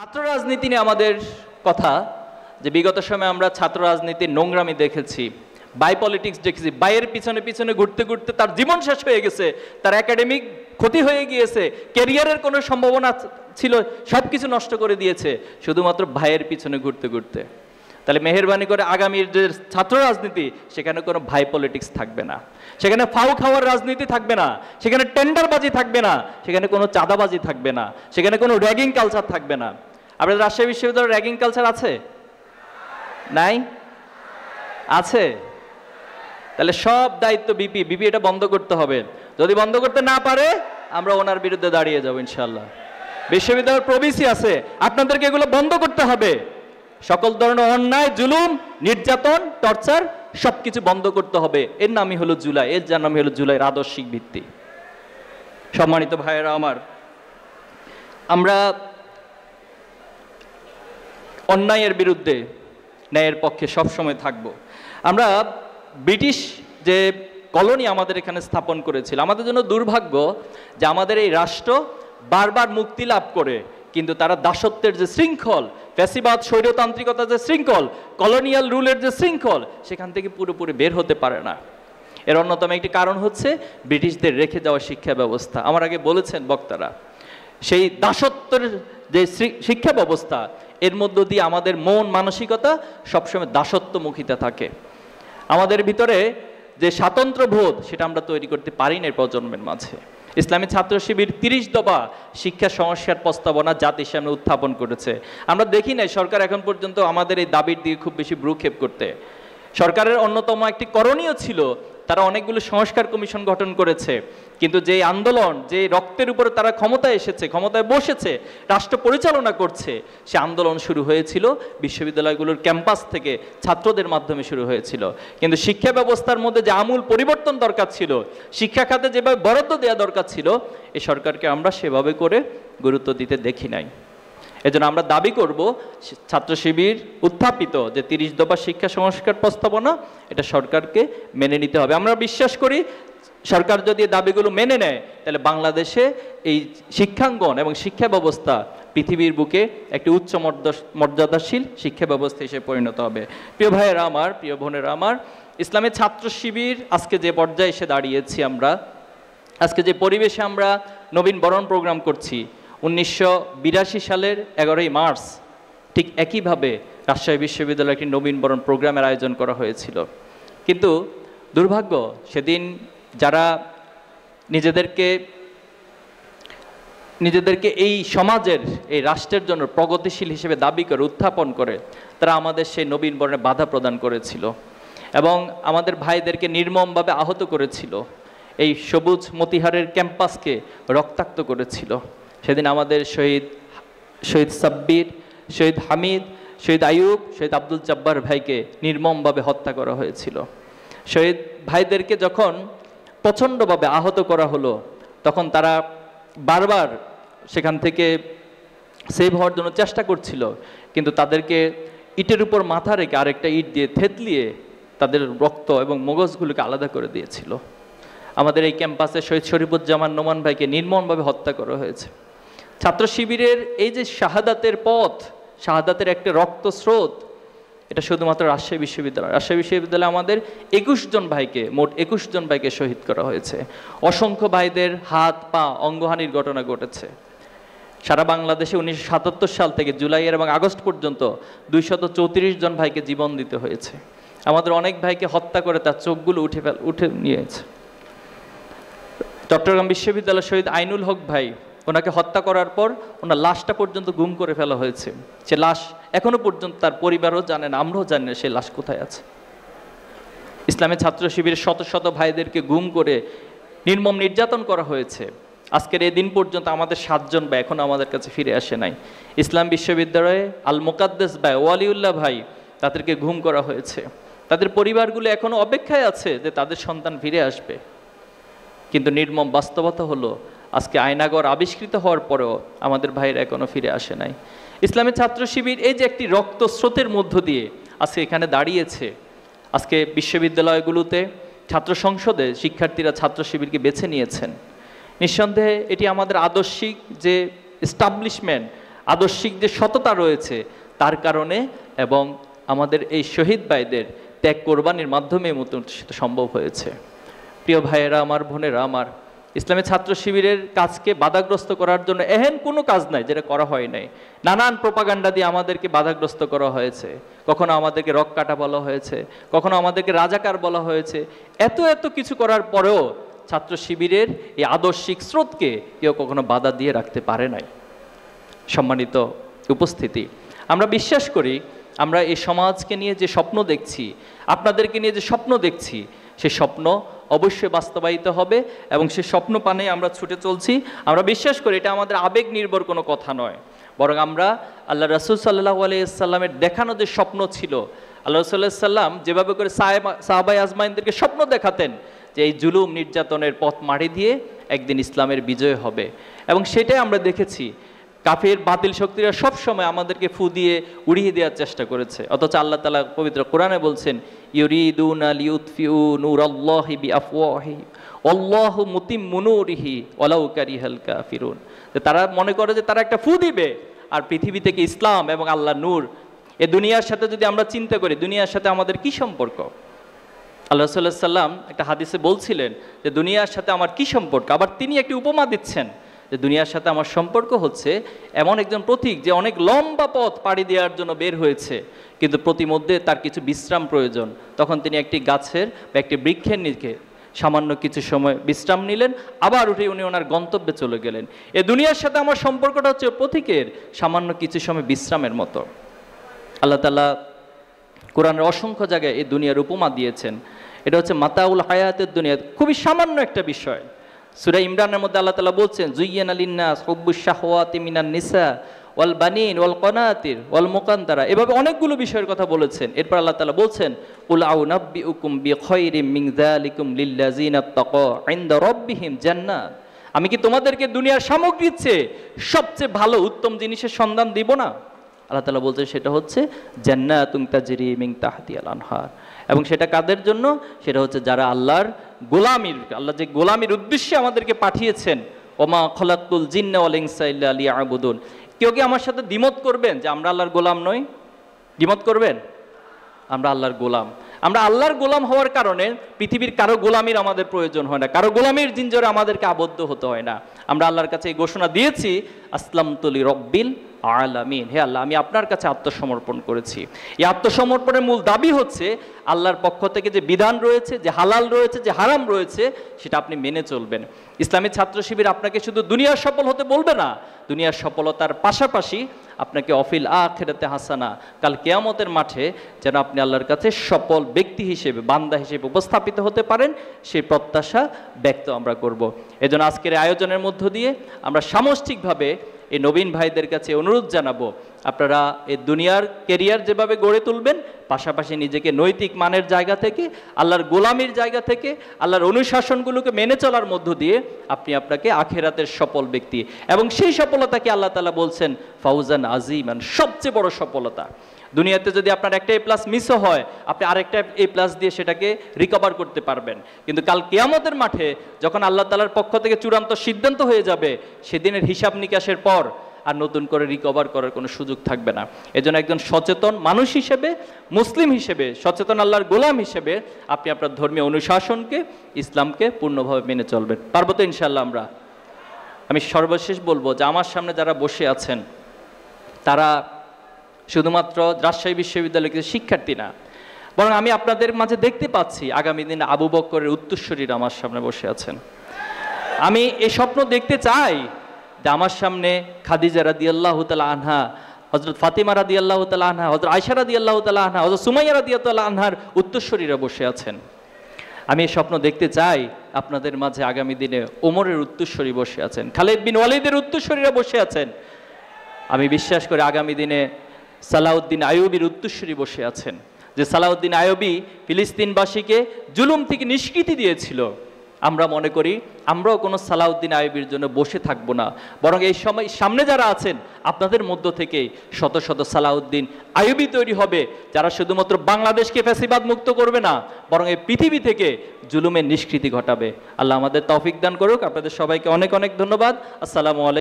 ছাত্র রাজনীতি নিয়ে আমাদের কথা যে বিগত সময়ে আমরা ছাত্র রাজনীতির নোংরামি দেখেছি, বাই পলিটিক্স দেখেছি। বাইয়ের পিছনে পিছনে ঘুরতে ঘুরতে তার জীবন শেষ হয়ে গেছে, তার একাডেমিক ক্ষতি হয়ে গিয়েছে, ক্যারিয়ারের কোনো সম্ভাবনা ছিল সব কিছু নষ্ট করে দিয়েছে শুধুমাত্র ভাইয়ের পিছনে ঘুরতে ঘুরতে। তাহলে মেহেরবানি করে আগামীর যে ছাত্র রাজনীতি সেখানে কোনো ভাই পলিটিক্স থাকবে না, সেখানে ফাউ খাওয়ার রাজনীতি থাকবে না, সেখানে টেন্ডারবাজি থাকবে না, সেখানে কোনো চাঁদাবাজি থাকবে না, সেখানে কোনো র্যাগিং কালচার থাকবে না। আপনাদের রাজশাহী বিশ্ববিদ্যালয়ের র্যাগিং কালচার আছে? নাই? আছে? তাহলে সব দায়িত্ব বিপি এটা বন্ধ করতে হবে। যদি বন্ধ করতে না পারে আমরা ওনার বিরুদ্ধে দাঁড়িয়ে যাবো ইনশাল্লাহ। বিশ্ববিদ্যালয়ের প্রভিসি আছে, আপনাদেরকে এগুলো বন্ধ করতে হবে। সকল ধরনের অন্যায়, জুলুম, নির্যাতন, টর্চার সবকিছু বন্ধ করতে হবে। এর নামই হলো জুলাই, এর যার নামই হলো জুলাইয়ের আদর্শিক ভিত্তি। সম্মানিত ভাইয়েরা আমার, আমরা অন্যায়ের বিরুদ্ধে ন্যায়ের পক্ষে সবসময় থাকব। আমরা ব্রিটিশ যে কলোনি আমাদের এখানে স্থাপন করেছিল, আমাদের জন্য দুর্ভাগ্য যে আমাদের এই রাষ্ট্র বারবার মুক্তি লাভ করে কিন্তু তারা দাসত্বের যে শৃঙ্খল, ফ্যাসিবাদ স্বৈরতান্ত্রিকতা যে শৃঙ্খল, কলোনিয়াল রুলের যে শৃঙ্খল, সেখান থেকে পুরোপুরি বের হতে পারে না। এর অন্যতম একটি কারণ হচ্ছে ব্রিটিশদের রেখে যাওয়া শিক্ষা ব্যবস্থা। আমার আগে বলেছেন বক্তারা, সেই দাসত্বের যে শিক্ষা ব্যবস্থা, এর মধ্য দিয়ে আমাদের মন মানসিকতা সবসময় দাসত্বমুখিতা থাকে। আমাদের ভিতরে যে স্বাতন্ত্র্য বোধ সেটা আমরা তৈরি করতে পারি না প্রজন্মের মাঝে। ইসলামী ছাত্র শিবির 30 দফা শিক্ষা সংস্কার প্রস্তাবনা জাতির সামনে উত্থাপন করেছে। আমরা দেখি নাই সরকার এখন পর্যন্ত আমাদের এই দাবির দিকে খুব বেশি ভ্রুক্ষেপ করতে। সরকারের অন্যতম একটি করণীয় ছিল, তারা অনেকগুলো সংস্কার কমিশন গঠন করেছে, কিন্তু যে আন্দোলন, যে রক্তের উপরে তারা ক্ষমতায় এসেছে, ক্ষমতায় বসেছে, রাষ্ট্র পরিচালনা করছে, সে আন্দোলন শুরু হয়েছিল বিশ্ববিদ্যালয়গুলোর ক্যাম্পাস থেকে, ছাত্রদের মাধ্যমে শুরু হয়েছিল। কিন্তু শিক্ষা ব্যবস্থার মধ্যে যে আমূল পরিবর্তন দরকার ছিল, শিক্ষা খাতে যেভাবে বরাদ্দ দেওয়া দরকার ছিল, এই সরকারকে আমরা সেভাবে করে গুরুত্ব দিতে দেখি নাই। এজন্য আমরা দাবি করব ছাত্র শিবির উত্থাপিত যে 30 দফা শিক্ষা সংস্কার প্রস্তাবনা, এটা সরকারকে মেনে নিতে হবে। আমরা বিশ্বাস করি সরকার যদি দাবিগুলো মেনে নেয় তাহলে বাংলাদেশে এই শিক্ষাঙ্গন এবং শিক্ষা ব্যবস্থা পৃথিবীর বুকে একটি উচ্চ মর্যাদাশীল শিক্ষা ব্যবস্থা হিসেবে পরিণত হবে। প্রিয় ভাইয়েরা আমার, প্রিয় বোনেরা আমার, ইসলামী ছাত্র শিবির আজকে যে পর্যায়ে এসে দাঁড়িয়েছি আমরা, আজকে যে পরিবেশে আমরা নবীন বরণ প্রোগ্রাম করছি, 1982 সালের 11ই মার্চ ঠিক একইভাবে রাজশাহী বিশ্ববিদ্যালয়ে একটি নবীন বরণ প্রোগ্রামের আয়োজন করা হয়েছিল। কিন্তু দুর্ভাগ্য, সেদিন যারা নিজেদেরকে এই সমাজের, এই রাষ্ট্রের জন্য প্রগতিশীল হিসেবে দাবি করে, উত্থাপন করে, তারা আমাদের সেই নবীন বরণে বাধা প্রদান করেছিল এবং আমাদের ভাইদেরকে নির্মমভাবে আহত করেছিল। এই সবুজ মতিহারের ক্যাম্পাসকে রক্তাক্ত করেছিল। সেদিন আমাদের শহীদ সাব্বির, শহীদ হামিদ, শহীদ আয়ুব, শহীদ আব্দুল জব্বার ভাইকে নির্মমভাবে হত্যা করা হয়েছিল। শহীদ ভাইদেরকে যখন প্রচণ্ডভাবে আহত করা হলো, তখন তারা বারবার সেখান থেকে সেভ হওয়ার জন্য চেষ্টা করছিল, কিন্তু তাদেরকে ইটের উপর মাথা রেখে আরেকটা ইট দিয়ে থেতলিয়ে তাদের রক্ত এবং মগজগুলোকে আলাদা করে দিয়েছিল। আমাদের এই ক্যাম্পাসে শহীদ শরীফুজ্জামান নোমান ভাইকে নির্মমভাবে হত্যা করা হয়েছে। ছাত্র শিবিরের এই যে শাহাদাতের পথ, শাহাদাতের একটা রক্ত স্রোত, এটা শুধুমাত্র রাজশাহী বিশ্ববিদ্যালয়ে আমাদের 21 জন ভাইকে, মোট 21 জন ভাইকে শহীদ করা হয়েছে। অসংখ্য ভাইদের হাত পা অঙ্গহানির ঘটনা ঘটেছে। সারা বাংলাদেশে 1977 সাল থেকে জুলাইয়ের এবং আগস্ট পর্যন্ত 234 জন ভাইকে জীবন দিতে হয়েছে। আমাদের অনেক ভাইকে হত্যা করে তার চোখগুলো উঠে নিয়েছে। চট্টগ্রাম বিশ্ববিদ্যালয়ের শহীদ আইনুল হক ভাই, ওনাকে হত্যা করার পর ওনার লাশটা পর্যন্ত গুম করে ফেলা হয়েছে। সে লাশ এখনো পর্যন্ত তার পরিবারও জানে না, আমরাও জানি না সে লাশ কোথায় আছে। ইসলামী ছাত্র শিবিরের শত শত ভাইদেরকে গুম করে নির্মম নির্যাতন করা হয়েছে। আজকের এই দিন পর্যন্ত আমাদের 7 জন ভাই এখনো আমাদের কাছে ফিরে আসে নাই। ইসলাম বিশ্ববিদ্যালয়ে আল মোকাদ্দেস ভাই, ওয়ালিউল্লাহ ভাই, তাদেরকে গুম করা হয়েছে। তাদের পরিবারগুলো এখনো অপেক্ষায় আছে যে তাদের সন্তান ফিরে আসবে, কিন্তু নির্মম বাস্তবতা হলো আজকে আয়নাগর আবিষ্কৃত হওয়ার পরেও আমাদের ভাইরা এখনো ফিরে আসে নাই। ইসলামী ছাত্র শিবির এই যে একটি রক্ত স্রোতের মধ্য দিয়ে আজকে এখানে দাঁড়িয়েছে, আজকে বিশ্ববিদ্যালয়গুলোতে ছাত্র সংসদে শিক্ষার্থীরা ছাত্র শিবিরকে বেছে নিয়েছেন। নিঃসন্দেহে এটি আমাদের আদর্শিক যে এস্টাবলিশমেন্ট, আদর্শিক যে সততা রয়েছে তার কারণে এবং আমাদের এই শহীদ ভাইদের ত্যাগ কোরবানির মাধ্যমে মতো সেটা সম্ভব হয়েছে। প্রিয় ভাইয়েরা আমার, বোনেরা আমার, ইসলামী ছাত্র শিবিরের কাজকে বাধাগ্রস্ত করার জন্য এহেন কোনো কাজ নাই যেটা করা হয় নাই। নানান প্রোপাগান্ডা দিয়ে আমাদেরকে বাধাগ্রস্ত করা হয়েছে, কখনো আমাদেরকে রক কাটা বলা হয়েছে, কখনো আমাদেরকে রাজাকার বলা হয়েছে। এত এত কিছু করার পরেও ছাত্র শিবিরের এই আদর্শিক স্রোতকে কেউ কখনো বাধা দিয়ে রাখতে পারে নাই। সম্মানিত উপস্থিতি, আমরা বিশ্বাস করি আমরা এই সমাজকে নিয়ে যে স্বপ্ন দেখছি, আপনাদেরকে নিয়ে যে স্বপ্ন দেখছি, সে স্বপ্ন অবশ্যই বাস্তবায়িত হবে এবং সে স্বপ্ন পানে আমরা ছুটে চলছি। আমরা বিশ্বাস করি এটা আমাদের আবেগ নির্ভর কোনো কথা নয়, বরং আমরা আল্লাহ রাসূল সাল্লাল্লাহু আলাইহি ওয়াসাল্লামের দেখানো যে স্বপ্ন ছিল, আল্লাহ রাসূলুল্লাহ সাল্লাম যেভাবে করে সাহাবায়ে আজমাইনদেরকে স্বপ্ন দেখাতেন যে এই জুলুম নির্যাতনের পথ মারি দিয়ে একদিন ইসলামের বিজয় হবে, এবং সেটাই আমরা দেখেছি। কাফের বাতিল শক্তিরা সব সময় আমাদেরকে ফু দিয়ে উড়িয়ে দেওয়ার চেষ্টা করেছে, অথচ আল্লাহ তাআলা পবিত্র কোরআনে বলছেন ইউরিদুনা লিউতফিউ নূরাল্লাহি বিআফওয়াহিহিম ওয়াল্লাহু মুতিম্মু নূরিহি ওয়ালাউ কারিহাল কাফিরুন। যে তারা মনে করে যে তারা একটা ফু দিবে আর পৃথিবী থেকে ইসলাম এবং আল্লাহর নূর, এই দুনিয়ার সাথে যদি আমরা চিন্তা করি দুনিয়ার সাথে আমাদের কি সম্পর্ক। আল্লাহ রাসূলুল্লাহ সাল্লাম একটা হাদিসে বলছিলেন যে দুনিয়ার সাথে আমার কি সম্পর্ক, আবার তিনি একটি উপমা দিচ্ছেন যে দুনিয়ার সাথে আমার সম্পর্ক হচ্ছে এমন একজন পথিক যে অনেক লম্বা পথ পাড়ি দেওয়ার জন্য বের হয়েছে, কিন্তু প্রতিমধ্যে তার কিছু বিশ্রাম প্রয়োজন। তখন তিনি একটি গাছের বা একটি বৃক্ষের নিচে সামান্য কিছু সময় বিশ্রাম নিলেন, আবার উঠে উনি ওনার গন্তব্যে চলে গেলেন। এ দুনিয়ার সাথে আমার সম্পর্কটা হচ্ছে পথিকের সামান্য কিছু সময় বিশ্রামের মতো। আল্লাহ তাআলা কোরআনের অসংখ্য জায়গায় এই দুনিয়ার উপমা দিয়েছেন। এটা হচ্ছে মাতাউল হায়াতের দুনিয়া, খুবই সামান্য একটা বিষয়। সূরা ইমরানের মধ্যে আল্লাহ তাআলা বলছেন যুইয়ানা লিন্নাস হুব্বুশ শাহওয়াতি মিনান নিসা ওয়াল বানিন ওয়াল কনাতির ওয়াল মুকান্তারা, এভাবে অনেকগুলো বিষয়ের কথা বলেছেন। এরপর আল্লাহ তাআলা বলছেন কুল আউনাব্বিউকুম বিখাইরিম মিন যালিকুম লিল্লাযিনা তাকাউ ইনদা রাব্বিহিম জান্নাত, আমি কি তোমাদেরকে দুনিয়ার সামগ্রীর চেয়ে সবচেয়ে ভালো উত্তম জিনিসের সন্ধান দিব না? আল্লাহ তাআলা বলছেন সেটা হচ্ছে জান্নাতুন তাজরি মিন তাহতিহাল আনহার, এবং সেটা কাদের জন্য? সেটা হচ্ছে যারা আল্লাহর গোলামির, আল্লাহ যে গোলামির উদ্দেশ্যে আমাদেরকে পাঠিয়েছেন। ওমা খলাকতুল জিন্না ওয়াল ইনসা ইল্লা লিয়াবুদুন। কেউ কি আমার সাথে দ্বিমত করবেন যে আমরা আল্লাহর গোলাম নই? দ্বিমত করবেন? আমরা আল্লাহর গোলাম। আমরা আল্লাহর গোলাম হওয়ার কারণে পৃথিবীর কারো গোলামির আমাদের প্রয়োজন হয় না, কারো গোলামির জিঞ্জরে আমাদেরকে আবদ্ধ হতে হয় না। আমরা আল্লাহর কাছে এই ঘোষণা দিয়েছি আসলামতু লিরাব্বিল আলামিন, হে আল্লাহ আমি আপনার কাছে আত্মসমর্পণ করেছি। এই আত্মসমর্পণের মূল দাবি হচ্ছে আল্লাহর পক্ষ থেকে যে বিধান রয়েছে, যে হালাল রয়েছে, যে হারাম রয়েছে, সেটা আপনি মেনে চলবেন। ইসলামী ছাত্র শিবির আপনাকে শুধু দুনিয়ার সফল হতে বলবে না, দুনিয়ার সফলতার পাশাপাশি আপনাকে অফিল আখিরাতে হাসানা, কাল কিয়ামতের মাঠে যেন আপনি আল্লাহর কাছে সফল ব্যক্তি হিসেবে, বান্দা হিসেবে উপস্থাপিত হতে পারেন, সেই প্রত্যাশা ব্যক্ত আমরা করব। এজন্য আজকের আয়োজনের মধ্য দিয়ে আমরা সামষ্টিকভাবে এই নবীন ভাইদের কাছে অনুরোধ জানাবো, আপনারা এই দুনিয়ার কেরিয়ার যেভাবে গড়ে তুলবেন, পাশাপাশি নিজেকে নৈতিক মানের জায়গা থেকে, আল্লাহর গোলামির জায়গা থেকে, আল্লাহর অনুশাসনগুলোকে মেনে চলার মধ্য দিয়ে আপনি আপনাকে আখিরাতের সফল ব্যক্তি, এবং সেই সফলতাকে আল্লাহ তাআলা বলছেন ফাউজান আজিমান, সবচেয়ে বড় সফলতা। দুনিয়াতে যদি আপনার একটা A+ মিসও হয়, আপনি আরেকটা A+ দিয়ে সেটাকে রিকভার করতে পারবেন, কিন্তু কাল কিয়ামতের মাঠে যখন আল্লাহ তাআলার পক্ষ থেকে চূড়ান্ত সিদ্ধান্ত হয়ে যাবে, সেদিনের হিসাব নিকাশের পর আর নতুন করে রিকভার করার কোনো সুযোগ থাকবে না। এজন্য একজন সচেতন মানুষ হিসেবে, মুসলিম হিসেবে, সচেতন আল্লাহর গোলাম হিসেবে আপনি আপনার ধর্মীয় অনুশাসনকে, ইসলামকে পূর্ণভাবে মেনে চলবেন। পারবো তো ইনশাআল্লাহ আমরা? আমি সর্বশেষ বলবো যে আমার সামনে যারা বসে আছেন তারা শুধুমাত্র রাজশাহী বিশ্ববিদ্যালয়ের কিছু শিক্ষার্থী না, বরং আমি আপনাদের মাঝে দেখতে পাচ্ছি আগামী দিনে আবু বকরের উত্তরসূরিরা আমার সামনে বসে আছেন। আমি এই স্বপ্ন দেখতে চাই যে আমার সামনে খাদিজা রাদিয়াল্লাহু তাআলা আনহা, হযরত ফাতিমা রাদিয়াল্লাহু তাআলা আনহা, হযরত আয়েশা রাদিয়াল্লাহু তাআলা আনহা, হযরত সুমাইয়া রাদিয়াল্লাহু তাআলা আনহার উত্তরসূরিরা বসে আছেন। আমি এই স্বপ্ন দেখতে চাই আপনাদের মাঝে আগামী দিনে ওমরের উত্তরসূরি বসে আছেন, খালিদ বিন ওয়ালিদের উত্তরসূরিরা বসে আছেন। আমি বিশ্বাস করি আগামী দিনে সালাউদ্দিন আইয়ুবীর উত্তরসূরি বসে আছেন, যে সালাউদ্দিন আইয়ুবী ফিলিস্তিনবাসীকে জুলুম থেকে নিষ্কৃতি দিয়েছিল। আমরা মনে করি আমরাও কোনো সালাউদ্দিন আইয়ুবীর জন্য বসে থাকবো না, বরং এই সময় সামনে যারা আছেন আপনাদের মধ্য থেকে শত শত সালাউদ্দিন আইয়ুবী তৈরি হবে, যারা শুধুমাত্র বাংলাদেশকে ফ্যাসিবাদ মুক্ত করবে না, বরং এই পৃথিবী থেকে জুলুমের নিষ্কৃতি ঘটাবে। আল্লাহ আমাদের তৌফিক দান করুক। আপনাদের সবাইকে অনেক অনেক ধন্যবাদ। আসসালামু আলাইকুম।